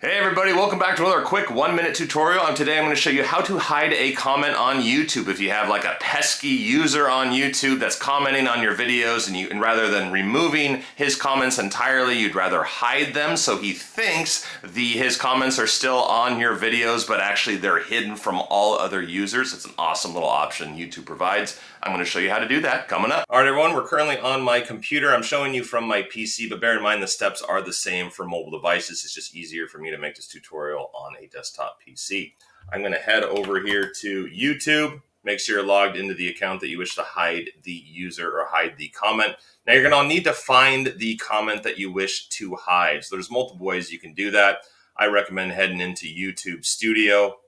Hey everybody, welcome back to another quick 1-minute tutorial, and today I'm going to show you how to hide a comment on YouTube. If you have like a pesky user on YouTube that's commenting on your videos and rather than removing his comments entirely, you'd rather hide them so he thinks his comments are still on your videos, but actually they're hidden from all other users. It's an awesome little option YouTube provides. I'm going to show you how to do that coming up. All right everyone, we're currently on my computer. I'm showing you from my PC, but bear in mind the steps are the same for mobile devices. It's just easier for me to make this tutorial on a desktop PC. I'm going to head over here to YouTube. Make sure you're logged into the account that you wish to hide the user or hide the comment. Now you're going to need to find the comment that you wish to hide. So there's multiple ways you can do that. I recommend heading into YouTube Studio.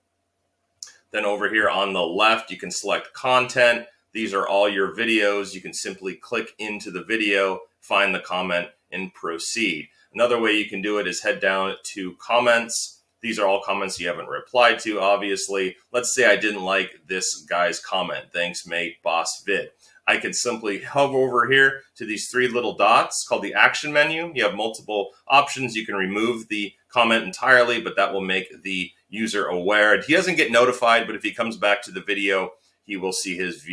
Then over here on the left, you can select content. These are all your videos. You can simply click into the video, find the comment, and proceed. Another way you can do it is head down to comments. These are all comments you haven't replied to, obviously. Let's say I didn't like this guy's comment. Thanks, mate, boss vid. I can simply hover over here to these three little dots called the action menu. You have multiple options. You can remove the comment entirely, but that will make the user aware. He doesn't get notified, but if he comes back to the video, he will see his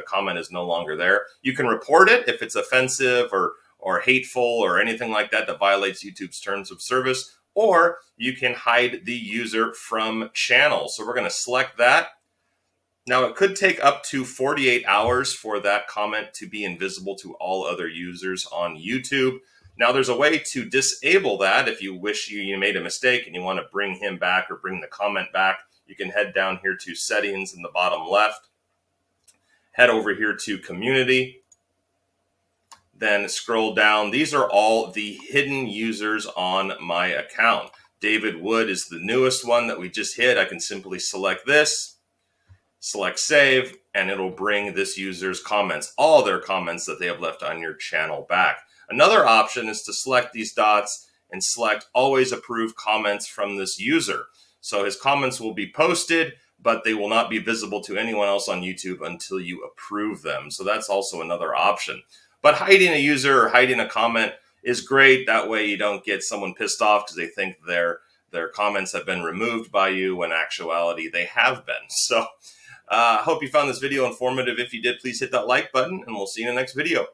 comment is no longer there. You can report it if it's offensive or hateful or anything like that that violates YouTube's terms of service, or you can hide the user from channel. So we're going to select that. Now it could take up to 48 hours for that comment to be invisible to all other users on YouTube. Now there's a way to disable that if you wish you made a mistake and you want to bring him back or bring the comment back. You can head down here to settings in the bottom left, head over here to community, then scroll down. These are all the hidden users on my account. David Wood is the newest one that we just hit. I can simply select this, select save, and it'll bring this user's comments, all their comments that they have left on your channel back. Another option is to select these dots and select always approve comments from this user. So his comments will be posted, but they will not be visible to anyone else on YouTube until you approve them. So that's also another option. But hiding a user or hiding a comment is great. That way you don't get someone pissed off because they think their comments have been removed by you when in actuality they have been. So I hope you found this video informative. If you did, please hit that like button and we'll see you in the next video.